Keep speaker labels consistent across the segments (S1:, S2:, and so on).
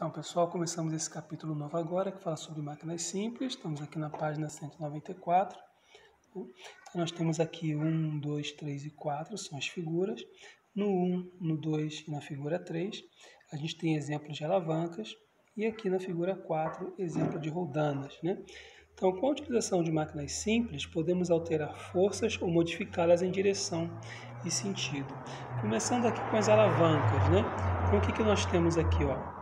S1: Então, pessoal, começamos esse capítulo novo agora, que fala sobre máquinas simples. Estamos aqui na página 194. Então, nós temos aqui 1, 2, 3 e 4, são as figuras. No 1, no 2 e na figura 3, a gente tem exemplos de alavancas. E aqui na figura 4, exemplo de roldanas, né? Então, com a utilização de máquinas simples, podemos alterar forças ou modificá-las em direção e sentido. Começando aqui com as alavancas, né? Então, o que nós temos aqui, ó?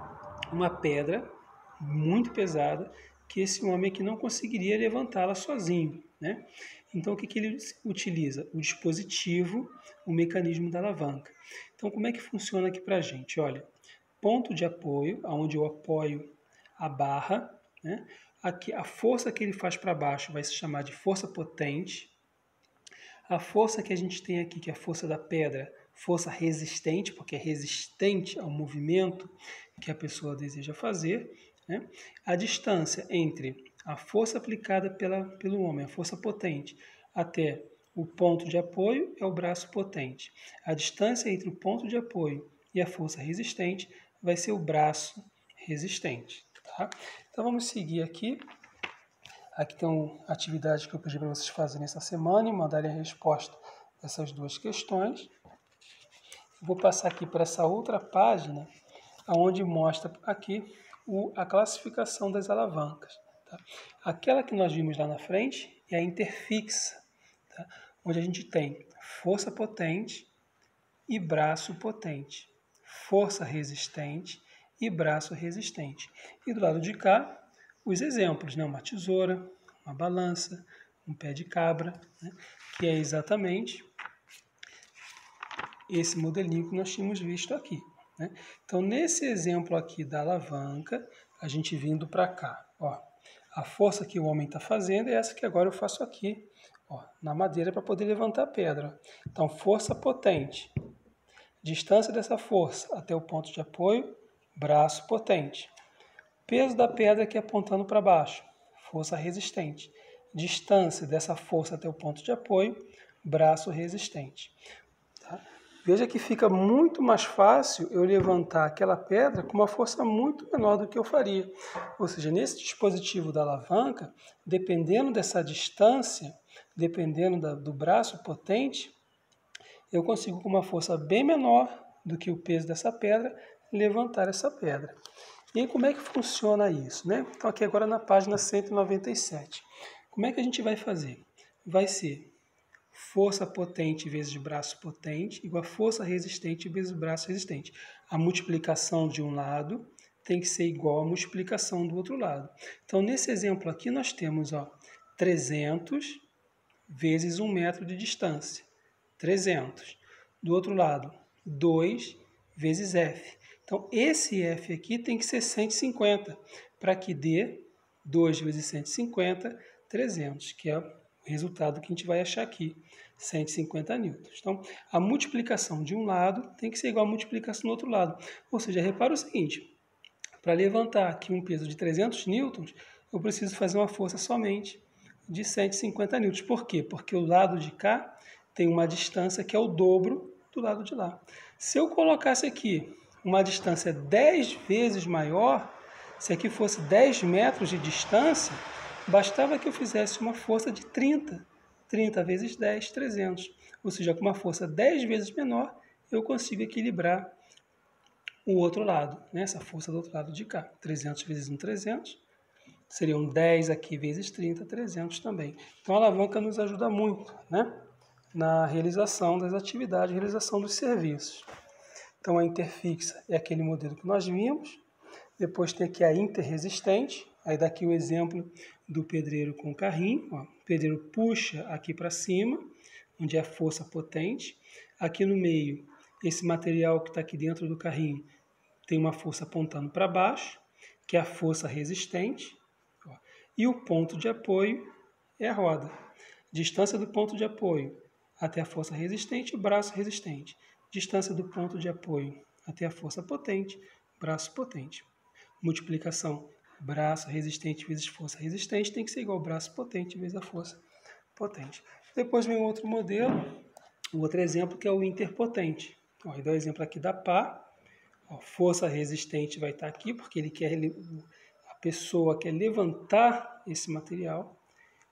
S1: Uma pedra muito pesada que esse homem aqui não conseguiria levantá-la sozinho, né? Então, o que ele utiliza? O dispositivo, o mecanismo da alavanca. Então, como é que funciona aqui para a gente? Olha, ponto de apoio, onde eu apoio a barra, né? Aqui, a força que ele faz para baixo vai se chamar de força potente. A força que a gente tem aqui, que é a força da pedra, força resistente, porque é resistente ao movimento que a pessoa deseja fazer, né? A distância entre a força aplicada pelo homem, a força potente, até o ponto de apoio é o braço potente. A distância entre o ponto de apoio e a força resistente vai ser o braço resistente. Tá? Então vamos seguir aqui. Aqui tem atividades que eu pedi para vocês fazerem essa semana e mandarem a resposta dessas duas questões. Vou passar aqui para essa outra página, onde mostra aqui a classificação das alavancas. Tá? Aquela que nós vimos lá na frente é a interfixa, tá? Onde a gente tem força potente e braço potente, força resistente e braço resistente. E do lado de cá, os exemplos, né? Uma tesoura, uma balança, um pé de cabra, né? Que é exatamente esse modelinho que nós tínhamos visto aqui, né? Então, nesse exemplo aqui da alavanca, a gente vindo para cá, ó, a força que o homem está fazendo é essa que agora eu faço aqui, ó, na madeira para poder levantar a pedra. Então, força potente. Distância dessa força até o ponto de apoio, braço potente. Peso da pedra aqui apontando para baixo, força resistente. Distância dessa força até o ponto de apoio, braço resistente. Tá? Veja que fica muito mais fácil eu levantar aquela pedra com uma força muito menor do que eu faria. Ou seja, nesse dispositivo da alavanca, dependendo dessa distância, dependendo do braço potente, eu consigo com uma força bem menor do que o peso dessa pedra, levantar essa pedra. E aí, como é que funciona isso, né? Então, aqui agora na página 197. Como é que a gente vai fazer? Vai ser força potente vezes braço potente igual a força resistente vezes braço resistente. A multiplicação de um lado tem que ser igual à multiplicação do outro lado. Então, nesse exemplo aqui, nós temos 300 vezes 1 metro de distância. 300. Do outro lado, 2 vezes F. Então, esse F aqui tem que ser 150, para que dê 2 vezes 150, 300, que é o resultado que a gente vai achar aqui, 150 newtons. Então, a multiplicação de um lado tem que ser igual à multiplicação do outro lado. Ou seja, repara o seguinte, para levantar aqui um peso de 300 newtons, eu preciso fazer uma força somente de 150 newtons. Por quê? Porque o lado de cá tem uma distância que é o dobro do lado de lá. Se eu colocasse aqui uma distância 10 vezes maior, se aqui fosse 10 metros de distância, bastava que eu fizesse uma força de 30. 30 vezes 10, 300. Ou seja, com uma força 10 vezes menor, eu consigo equilibrar o outro lado, né? Essa força do outro lado de cá. 300 vezes 1, 300. Seriam 10 aqui vezes 30, 300 também. Então, a alavanca nos ajuda muito, né? Na realização das atividades, realização dos serviços. Então, a interfixa é aquele modelo que nós vimos. Depois tem aqui a interresistente. Aí daqui o exemplo do pedreiro com o carrinho. Ó. O pedreiro puxa aqui para cima, onde é a força potente. Aqui no meio, esse material que está aqui dentro do carrinho tem uma força apontando para baixo, que é a força resistente. Ó. E o ponto de apoio é a roda. Distância do ponto de apoio até a força resistente, braço resistente. Distância do ponto de apoio até a força potente, braço potente. Multiplicação, braço resistente vezes força resistente, tem que ser igual ao braço potente vezes a força potente. Depois vem outro modelo, o outro exemplo que é o interpotente. Ó, dá o exemplo aqui da pá. Ó, força resistente vai estar aqui, porque a pessoa quer levantar esse material.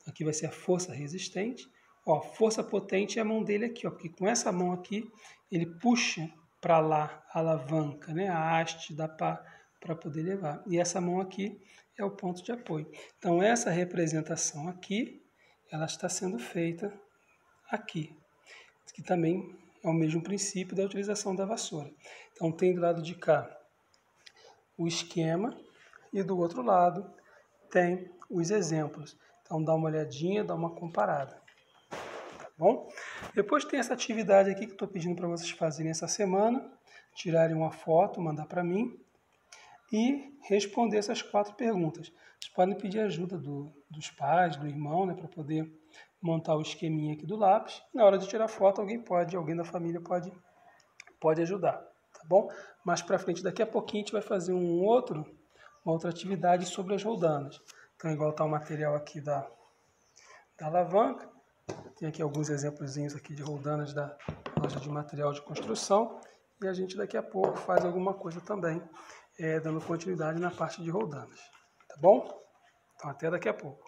S1: Aqui vai ser a força resistente. Ó, força potente é a mão dele aqui, ó, porque com essa mão aqui ele puxa para lá a alavanca, né, a haste da pá para poder levar. E essa mão aqui é o ponto de apoio. Então essa representação aqui, ela está sendo feita aqui, que também é o mesmo princípio da utilização da vassoura. Então tem do lado de cá o esquema e do outro lado tem os exemplos. Então dá uma olhadinha, dá uma comparada. Tá bom? Depois tem essa atividade aqui que estou pedindo para vocês fazerem essa semana, tirarem uma foto, mandar para mim e responder essas 4 perguntas. Vocês podem pedir ajuda dos pais, do irmão, né, para poder montar o esqueminha aqui do lápis. Na hora de tirar foto, alguém da família pode ajudar, tá bom? Mais para frente, daqui a pouquinho, a gente vai fazer uma outra atividade sobre as roldanas. Então, igual está o material aqui da alavanca, tem aqui alguns exemplozinhos aqui de roldanas da loja de material de construção, e a gente daqui a pouco faz alguma coisa também, dando continuidade na parte de roldanas, tá bom? Então, até daqui a pouco.